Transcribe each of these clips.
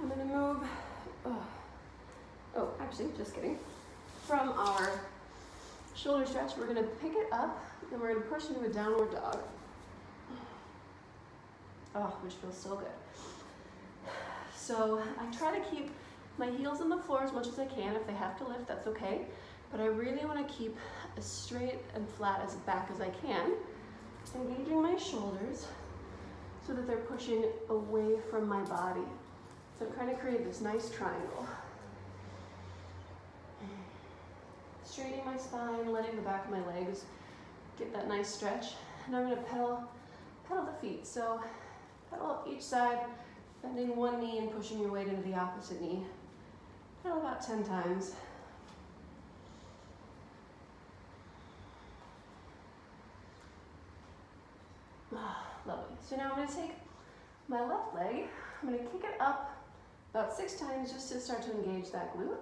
I'm gonna move, oh, actually, just kidding. From our shoulder stretch, we're gonna pick it up and we're gonna push into a downward dog. Oh, which feels so good. So I try to keep my heels on the floor as much as I can. If they have to lift, that's okay. But I really want to keep as straight and flat as back as I can, engaging my shoulders so that they're pushing away from my body. So I'm trying to create this nice triangle. Straightening my spine, letting the back of my legs get that nice stretch. And I'm going to pedal the feet. So pedal up each side, bending one knee and pushing your weight into the opposite knee. Pedal about 10 times. Lovely. So now I'm going to take my left leg, I'm going to kick it up about 6 times just to start to engage that glute.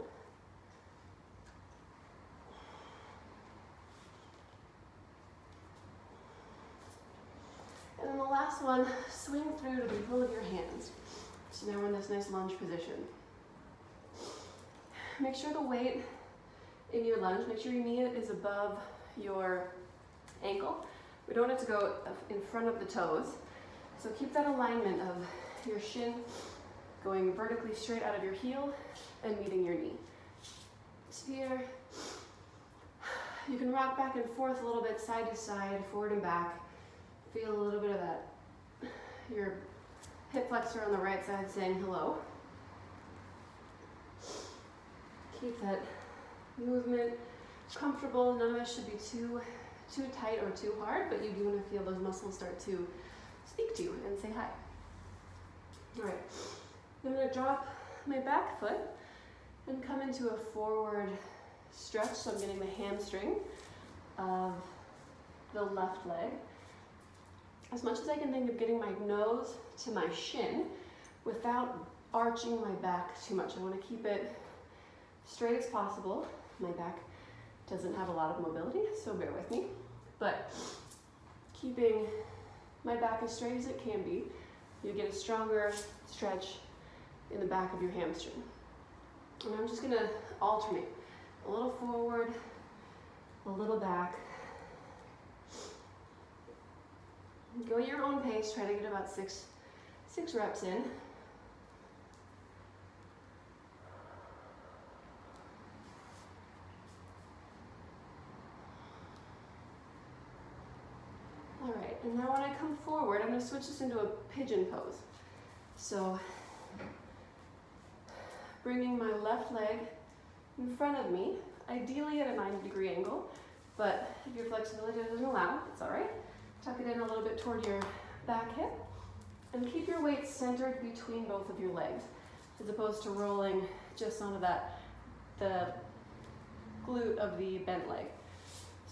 And then the last one, swing through to the middle of your hands. So now we're in this nice lunge position. Make sure the weight in your lunge, make sure your knee is above your ankle. We don't want it to go in front of the toes. So keep that alignment of your shin going vertically straight out of your heel and meeting your knee. So here, you can rock back and forth a little bit, side to side, forward and back. Feel a little bit of that, your hip flexor on the right side saying hello. Keep that movement comfortable. None of it should be too tight or too hard, but you do want to feel those muscles start to speak to you and say hi. All right, I'm going to drop my back foot and come into a forward stretch. So I'm getting the hamstring of the left leg. As much as I can think of getting my nose to my shin without arching my back too much. I want to keep it straight as possible. My back doesn't have a lot of mobility, so bear with me. But keeping my back as straight as it can be, you get a stronger stretch in the back of your hamstring. And I'm just gonna alternate. A little forward, a little back. Go at your own pace, try to get about six reps in. All right, and now when I come forward, I'm going to switch this into a pigeon pose. So, bringing my left leg in front of me, ideally at a 90-degree angle, but if your flexibility doesn't allow, it's all right. Tuck it in a little bit toward your back hip, and keep your weight centered between both of your legs, as opposed to rolling just onto the glute of the bent leg.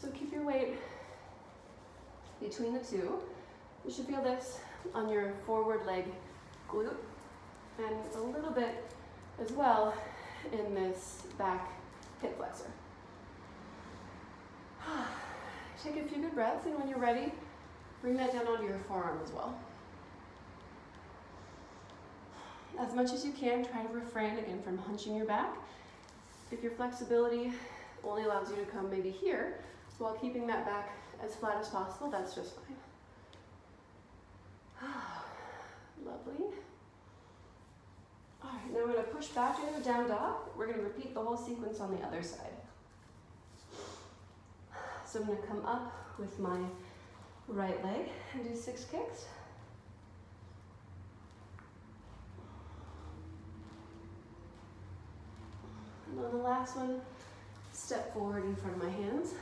So keep your weight between the two. You should feel this on your forward leg glute and a little bit as well in this back hip flexor. Take a few good breaths, and when you're ready, bring that down onto your forearm as well. As much as you can, try to refrain again from hunching your back. If your flexibility only allows you to come maybe here, while keeping that back as flat as possible, that's just fine. Lovely. All right, now we're going to push back into a down dog. We're going to repeat the whole sequence on the other side. So I'm going to come up with my right leg and do 6 kicks. And on the last one, step forward in front of my hands.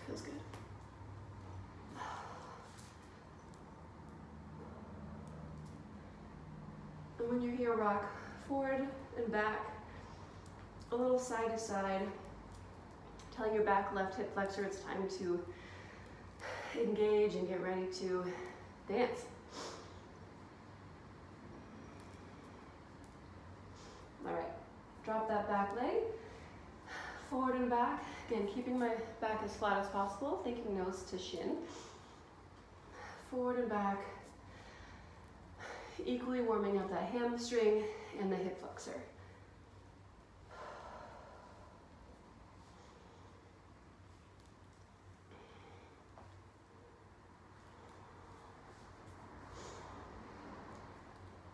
Feels good. And when you're here, rock forward and back, a little side to side, telling your back left hip flexor it's time to engage and get ready to dance. All right, drop that back leg, forward and back. Again, keeping my back as flat as possible, thinking nose to shin. Forward and back. equally warming up that hamstring and the hip flexor.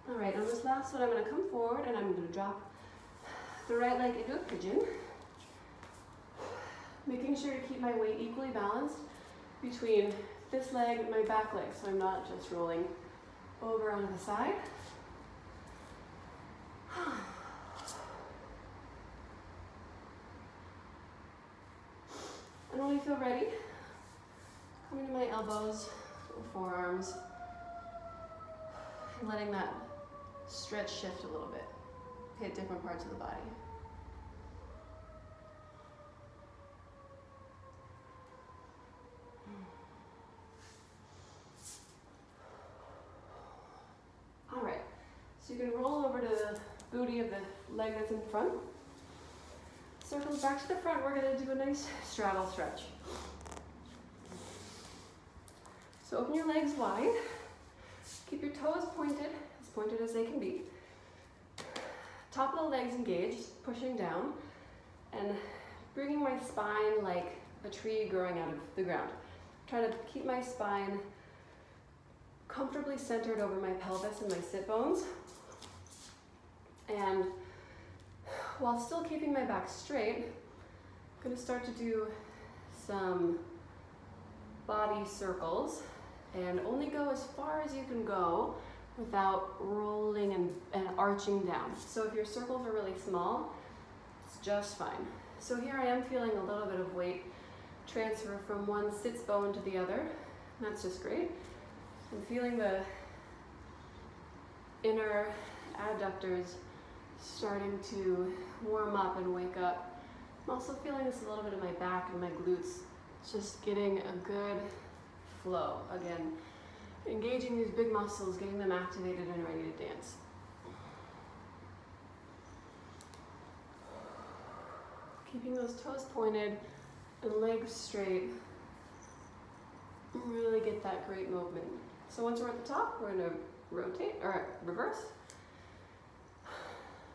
All right, on this last one, I'm going to come forward and I'm going to drop the right leg into a pigeon, making sure to keep my weight equally balanced between this leg and my back leg, so I'm not just rolling over onto the side. And when I feel ready, coming to my elbows or forearms, and letting that stretch shift a little bit, hit different parts of the body. All right, so you can roll over to the booty of the leg that's in front. Circle back to the front, we're gonna do a nice straddle stretch. So open your legs wide, keep your toes pointed as they can be. Top of the legs engaged, pushing down, and bringing my spine like a tree growing out of the ground. Try to keep my spine comfortably centered over my pelvis and my sit bones. And while still keeping my back straight, I'm going to start to do some body circles and only go as far as you can go without rolling and arching down. So if your circles are really small, it's just fine. So here I am feeling a little bit of weight transfer from one sits bone to the other. And that's just great. I'm feeling the inner adductors starting to warm up and wake up. I'm also feeling this a little bit in my back and my glutes, just getting a good flow. Again, engaging these big muscles, getting them activated and ready to dance. Keeping those toes pointed and legs straight. Really get that great movement. So once we're at the top, we're going to rotate, or reverse.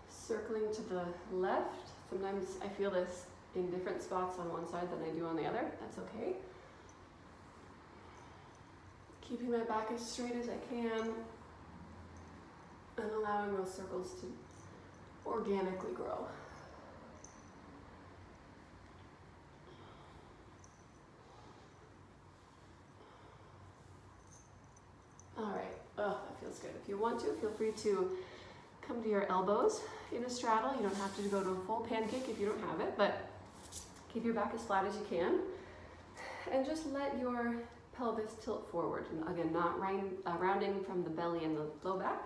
Circling to the left. Sometimes I feel this in different spots on one side than I do on the other. That's okay. Keeping my back as straight as I can and allowing those circles to organically grow. All right, oh, that feels good. If you want to, feel free to come to your elbows in a straddle. You don't have to go to a full pancake if you don't have it, but keep your back as flat as you can. And just let your pelvis tilt forward. And again, not rounding from the belly and the low back,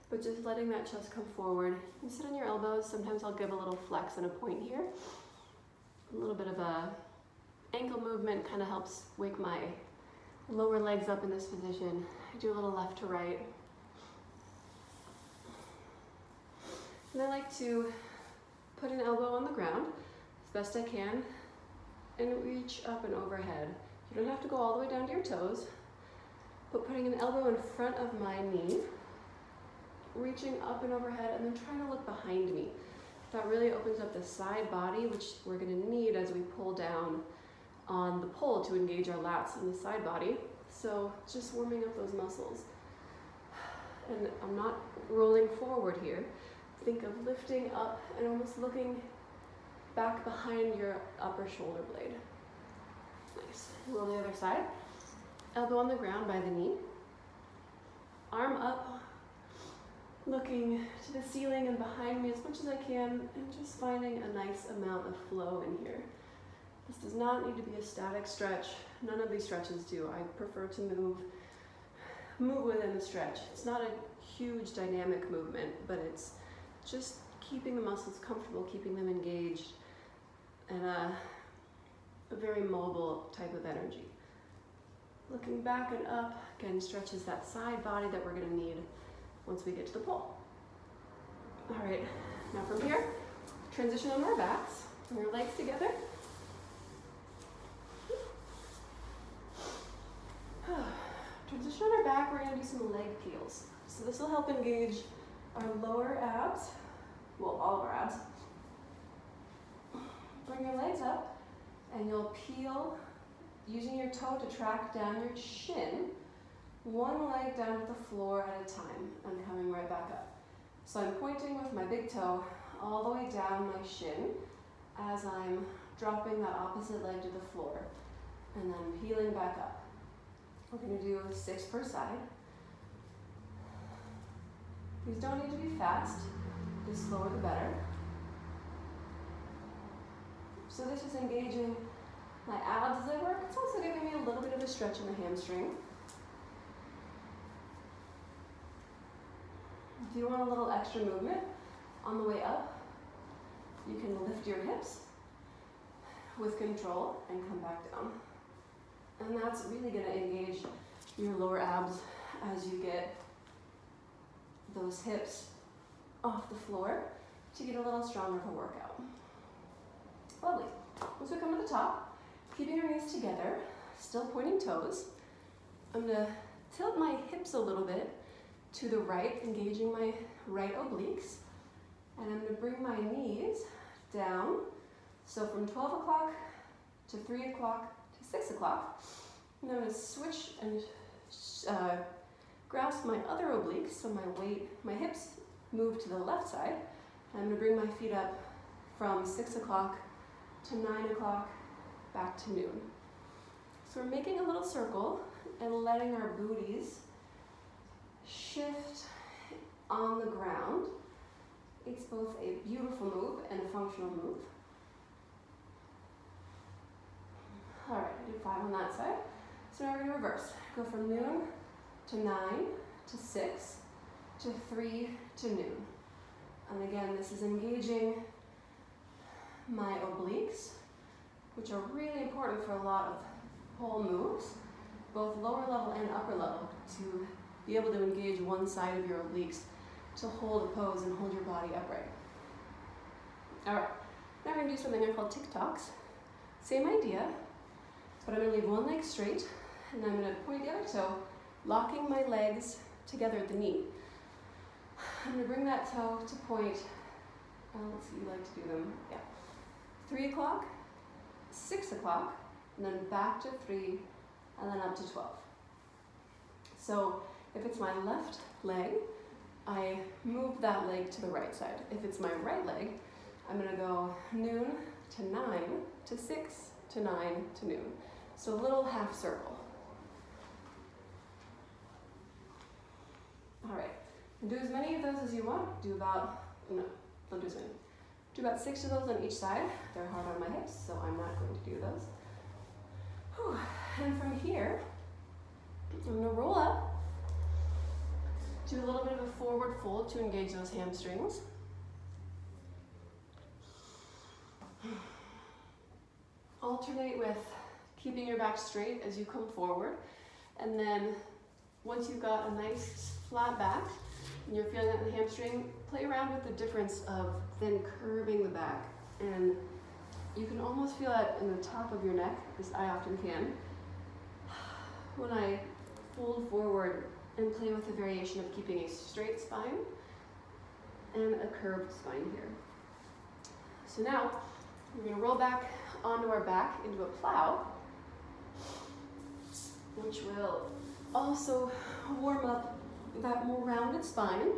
but just letting that chest come forward. You sit on your elbows. Sometimes I'll give a little flex and a point here. A little bit of a ankle movement kind of helps wake my lower legs up in this position. I do a little left to right. And I like to put an elbow on the ground as best I can and reach up and overhead. You don't have to go all the way down to your toes, but putting an elbow in front of my knee, reaching up and overhead, and then trying to look behind me. That really opens up the side body, which we're going to need as we pull down on the pole to engage our lats in the side body. So just warming up those muscles. And I'm not rolling forward here. Think of lifting up and almost looking back behind your upper shoulder blade. Nice. Roll the other side. Elbow on the ground by the knee. Arm up, looking to the ceiling and behind me as much as I can, and just finding a nice amount of flow in here. This does not need to be a static stretch. None of these stretches do. I prefer to move within the stretch. It's not a huge dynamic movement, but it's just keeping the muscles comfortable, keeping them engaged, and a very mobile type of energy. Looking back and up, again, stretches that side body that we're gonna need once we get to the pole. All right, now from here, transition on our backs, bring our legs together. Transition on our back, we're gonna do some leg peels. So this will help engage our lower abs, well, all of our abs. Bring your legs up, and you'll peel using your toe to track down your shin, one leg down to the floor at a time, and coming right back up. So I'm pointing with my big toe all the way down my shin as I'm dropping that opposite leg to the floor, and then peeling back up. We're going to do 6 per side. These don't need to be fast, the slower the better. So this is engaging my abs as I work. It's also giving me a little bit of a stretch in the hamstring. If you want a little extra movement on the way up, you can lift your hips with control and come back down. And that's really going to engage your lower abs as you get those hips off the floor to get a little stronger of a workout. Lovely. Once we come to the top, keeping our knees together, still pointing toes, I'm going to tilt my hips a little bit to the right, engaging my right obliques, and I'm going to bring my knees down. So from 12 o'clock to 3 o'clock to 6 o'clock, and I'm going to switch and grasp my other obliques, so my hips move to the left side. And I'm going to bring my feet up from 6 o'clock to 9 o'clock, back to noon. So we're making a little circle and letting our booties shift on the ground. It's both a beautiful move and a functional move. All right, I did 5 on that side. So now we're going to reverse. Go from noon to 9 to 6 to 3 to noon. And again, this is engaging my obliques, which are really important for a lot of whole moves, both lower level and upper level, to be able to engage one side of your obliques to hold a pose and hold your body upright. All right, now we're going to do something I call TikToks. Same idea, but I'm going to leave one leg straight, and I'm going to point the other toe, locking my legs together at the knee. I'm going to bring that toe to point, let's see, you like to do them, yeah. 3 o'clock, 6 o'clock, and then back to 3, and then up to 12. So if it's my left leg, I move that leg to the right side. If it's my right leg, I'm going to go noon to 9 to 6 to 9 to noon. So a little half circle. All right, and do as many of those as you want. Do about, no, don't do as many. Do about 6 of those on each side. They're hard on my hips, so I'm not going to do those. Whew. And from here, I'm going to roll up, do a little bit of a forward fold to engage those hamstrings. Alternate with keeping your back straight as you come forward. And then once you've got a nice flat back and you're feeling that in the hamstring, play around with the difference of then curving the back. And you can almost feel that in the top of your neck, as I often can, when I fold forward and play with the variation of keeping a straight spine and a curved spine here. So now we're going to roll back onto our back into a plow, which will also warm up that more rounded spine.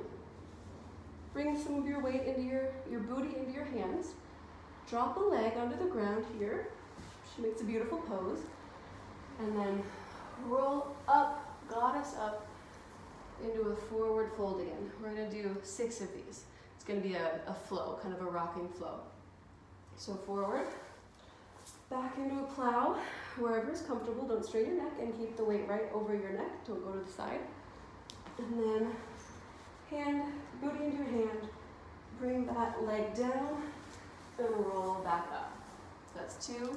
Bring some of your weight into your booty into your hands. Drop a leg onto the ground here, which makes a beautiful pose. And then roll up, goddess up, into a forward fold again. We're going to do 6 of these. It's going to be a flow, kind of a rocking flow. So forward, back into a plow, wherever is comfortable. Don't strain your neck and keep the weight right over your neck. Don't go to the side. And then hand, booty into your hand, bring that leg down and roll back up. That's 2.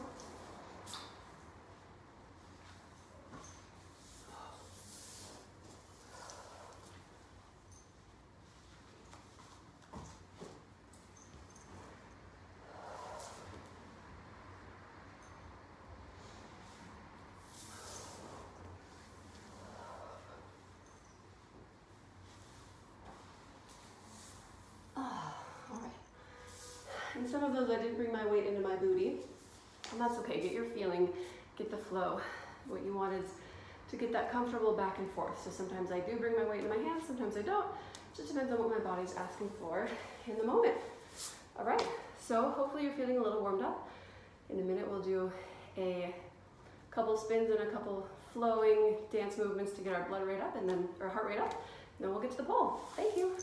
And some of those I didn't bring my weight into my booty, and that's okay. Get your feeling, get the flow. What you want is to get that comfortable back and forth. So sometimes I do bring my weight in my hands, sometimes I don't. It just depends on what my body's asking for in the moment. All right, so hopefully you're feeling a little warmed up. In a minute we'll do a couple spins and a couple flowing dance movements to get our blood rate up, and then our heart rate up. And then we'll get to the pole. Thank you.